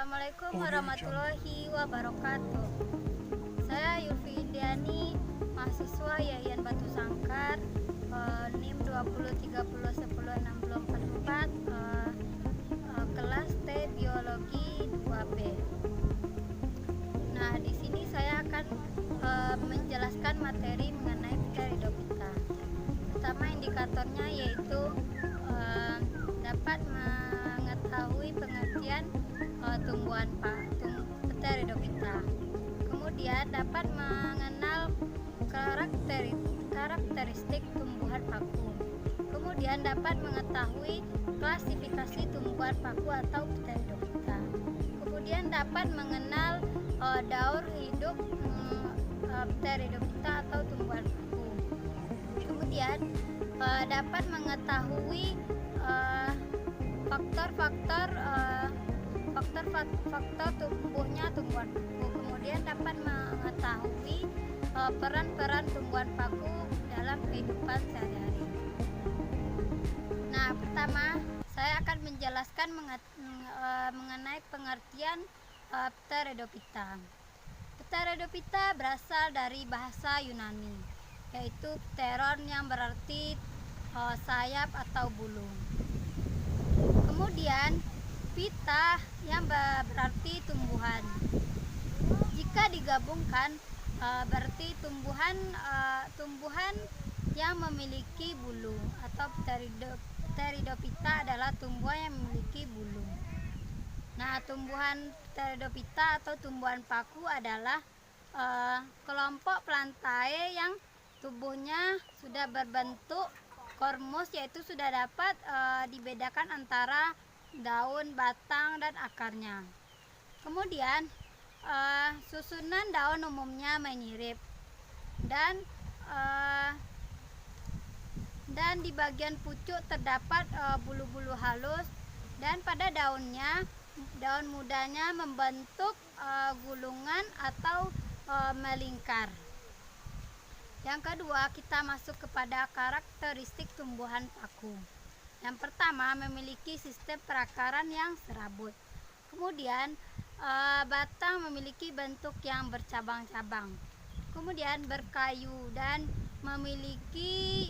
Assalamualaikum warahmatullahi wabarakatuh. Saya Yulfi Indiani, mahasiswa Yayan Batu Sangkar, NIM 20301064, kelas T Biologi 2B. Nah, di sini saya akan menjelaskan materi mengenai Pteridophyta. Pertama, indikatornya yaitu dapat mengetahui pengertian tumbuhan Pteridophyta. Kemudian dapat mengenal karakteristik tumbuhan paku. Kemudian dapat mengetahui klasifikasi tumbuhan paku atau Pteridophyta. Kemudian dapat mengenal daur hidup Pteridophyta atau tumbuhan paku. Kemudian dapat mengetahui faktor tumbuhnya tumbuhan paku. Kemudian dapat mengetahui peran-peran tumbuhan paku dalam kehidupan sehari-hari. Nah, pertama saya akan menjelaskan mengenai pengertian Pteridophyta. Pteridophyta berasal dari bahasa Yunani, yaitu pteron yang berarti sayap atau bulu. Kemudian phyta yang berarti tumbuhan. Jika digabungkan berarti tumbuhan yang memiliki bulu, atau Pteridophyta adalah tumbuhan yang memiliki bulu. Nah, tumbuhan Pteridophyta atau tumbuhan paku adalah kelompok plantae yang tubuhnya sudah berbentuk kormus, yaitu sudah dapat dibedakan antara daun, batang, dan akarnya. Kemudian susunan daun umumnya menyirip dan di bagian pucuk terdapat bulu-bulu halus, dan pada daun mudanya membentuk gulungan atau melingkar. Yang kedua, kita masuk kepada karakteristik tumbuhan paku. Yang pertama, memiliki sistem perakaran yang serabut. Kemudian batang memiliki bentuk yang bercabang-cabang. Kemudian berkayu dan memiliki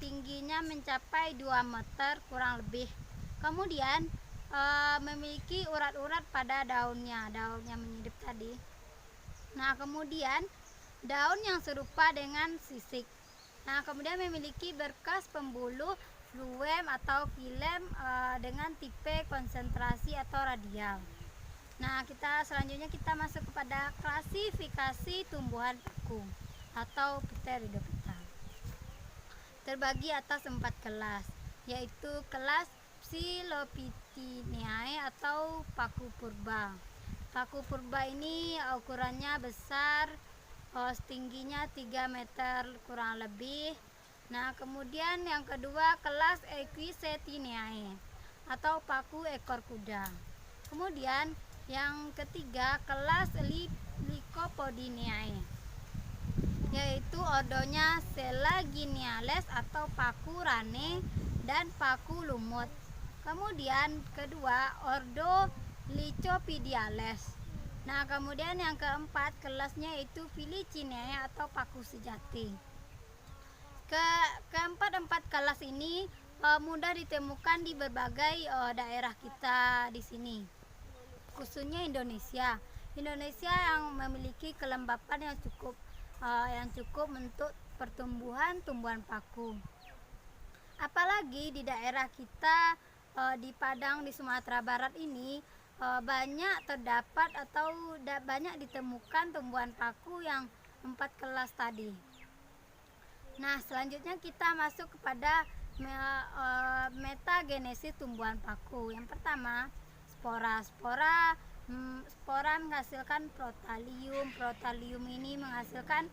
tingginya mencapai 2 meter kurang lebih. Kemudian memiliki urat-urat pada daunnya menyirip tadi. Nah, kemudian daun yang serupa dengan sisik. Nah, kemudian memiliki berkas pembuluh fluem atau filem dengan tipe konsentrasi atau radial. Nah, selanjutnya kita masuk kepada klasifikasi tumbuhan paku atau Pteridophyta. Terbagi atas 4 kelas, yaitu kelas Psilophytinae atau paku purba. Paku purba ini ukurannya besar, tingginya 3 meter kurang lebih. Nah, kemudian yang kedua kelas Equisetaceae atau paku ekor kuda. Kemudian yang ketiga kelas Lycopodiinae, yaitu ordonya Selagineales atau paku rane dan paku lumut. Kemudian kedua ordo Lycopodiales. Nah, kemudian yang keempat kelasnya itu Filicinae atau paku sejati. Keempat kelas ini mudah ditemukan di berbagai daerah kita di sini, khususnya Indonesia yang memiliki kelembapan yang cukup untuk pertumbuhan tumbuhan paku. Apalagi di daerah kita di Padang, di Sumatera Barat ini banyak terdapat atau banyak ditemukan tumbuhan paku yang 4 kelas tadi. Nah, selanjutnya kita masuk kepada metagenesis tumbuhan paku. Yang pertama, spora menghasilkan protalium. Protalium ini menghasilkan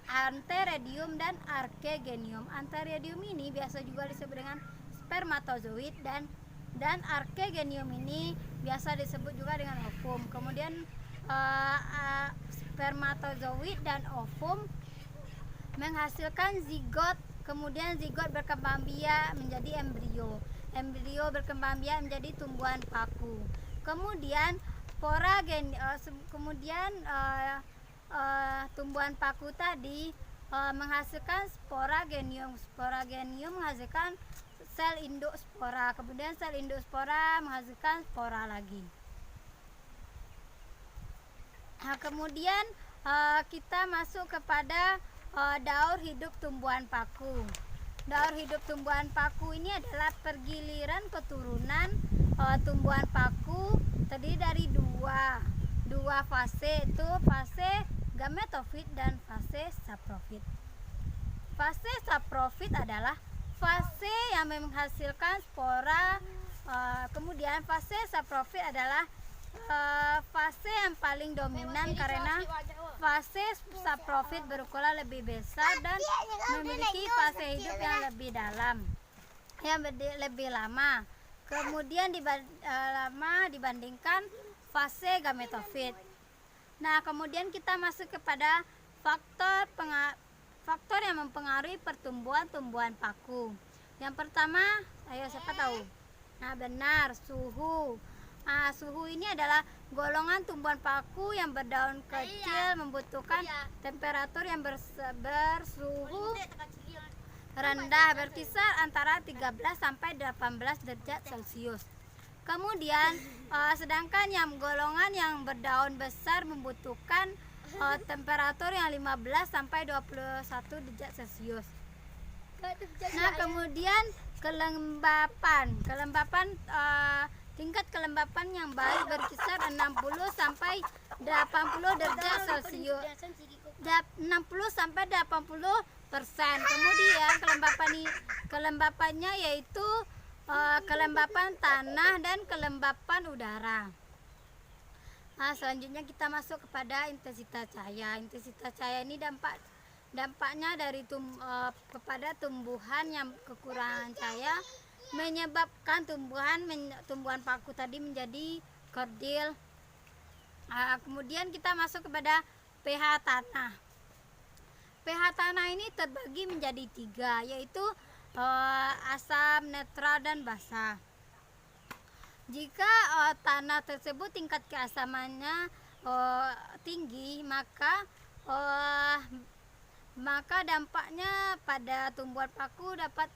antheridium dan archegonium. Antheridium ini biasa juga disebut dengan spermatozoid, dan archegonium ini biasa disebut juga dengan ovum. Kemudian spermatozoid dan ovum menghasilkan zigot, kemudian zigot berkembang biak menjadi embrio. embrio berkembang biak menjadi tumbuhan paku. Kemudian tumbuhan paku tadi menghasilkan sporagenium. Sporagenium menghasilkan sel induk spora. Kemudian sel induk spora menghasilkan spora lagi. Nah, kemudian kita masuk kepada daur hidup tumbuhan paku. Daur hidup tumbuhan paku ini adalah pergiliran keturunan tumbuhan paku terdiri dari dua fase, itu fase gametofit dan fase saprofit. Fase saprofit adalah fase yang menghasilkan spora. Kemudian fase saprofit adalah fase yang paling dominan karena fase saprofit berukuran lebih besar dan memiliki fase hidup yang lebih dalam, yang lebih lama. Kemudian lama dibandingkan fase gametofit. Nah, kemudian kita masuk kepada faktor yang mempengaruhi pertumbuhan tumbuhan paku. Yang pertama, ayo siapa tahu? Nah, benar, suhu. Suhu ini adalah golongan tumbuhan paku yang berdaun kecil membutuhkan temperatur yang bersuhu rendah berkisar antara 13 sampai 18 derajat Celcius. Kemudian sedangkan yang golongan yang berdaun besar membutuhkan temperatur yang 15 sampai 21 derajat Celcius. Nah, kemudian kelembapan tingkat kelembapan yang baik berkisar 60 sampai 80 derajat Celcius. 60 sampai 80%. Kemudian kelembapannya yaitu kelembapan tanah dan kelembapan udara. Nah, selanjutnya kita masuk kepada intensitas cahaya. Intensitas cahaya ini dampaknya dari kepada tumbuhan yang kekurangan cahaya menyebabkan tumbuhan paku tadi menjadi kerdil. Kemudian kita masuk kepada pH tanah. pH tanah ini terbagi menjadi 3, yaitu asam, netral, dan basah. Jika tanah tersebut tingkat keasamannya tinggi, maka dampaknya pada tumbuhan paku dapat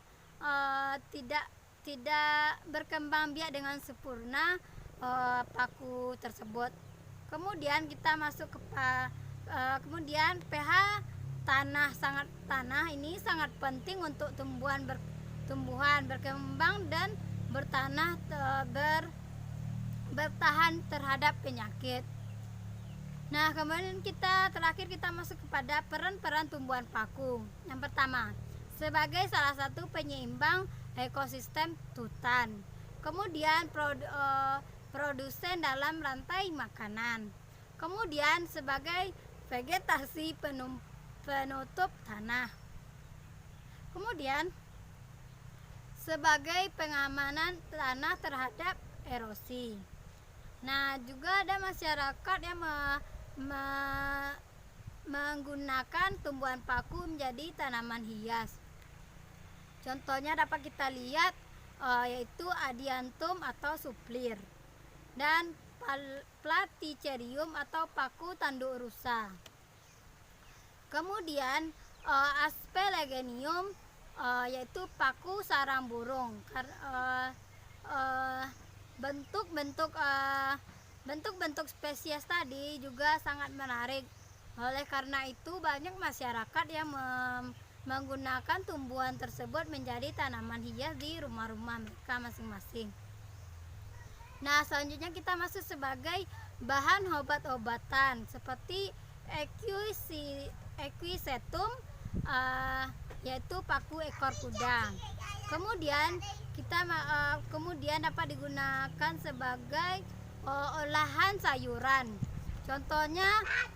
tidak berkembang biak dengan sempurna paku tersebut. Kemudian kita masuk ke kemudian pH tanah ini sangat penting untuk tumbuhan berkembang dan bertahan terhadap penyakit. Nah, kemudian terakhir kita masuk kepada peran tumbuhan paku. Yang pertama, sebagai salah satu penyeimbang ekosistem hutan. Kemudian produsen dalam rantai makanan. Kemudian sebagai vegetasi penutup tanah. Kemudian sebagai pengamanan tanah terhadap erosi. Nah, juga ada masyarakat yang menggunakan tumbuhan paku menjadi tanaman hias. Contohnya dapat kita lihat yaitu adiantum atau suplir dan platycerium atau paku tanduk rusa. Kemudian aspelegenium yaitu paku sarang burung. Bentuk-bentuk spesies tadi juga sangat menarik. Oleh karena itu banyak masyarakat yang menggunakan tumbuhan tersebut menjadi tanaman hias di rumah-rumah mereka masing-masing. Nah, selanjutnya kita masuk sebagai bahan obat-obatan seperti equisetum yaitu paku ekor kuda. Kemudian kemudian dapat digunakan sebagai olahan sayuran. Contohnya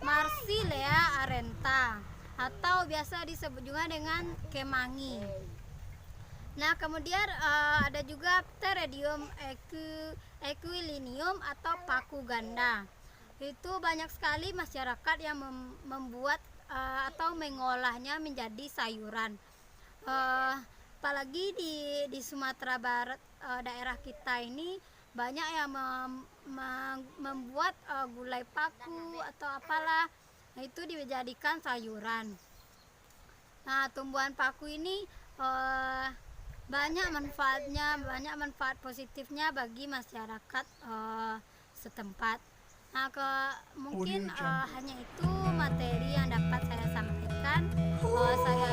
Marsilea arenta atau biasa disebut juga dengan kemangi. Nah, kemudian ada juga Pteridium equilinium atau paku ganda. Itu banyak sekali masyarakat yang membuat atau mengolahnya menjadi sayuran. Apalagi di Sumatera Barat, daerah kita ini banyak yang membuat gulai paku atau apalah. Nah, itu dijadikan sayuran. Nah, tumbuhan paku ini banyak manfaatnya, banyak manfaat positifnya bagi masyarakat setempat. Nah, mungkin hanya itu materi yang dapat saya sampaikan. Saya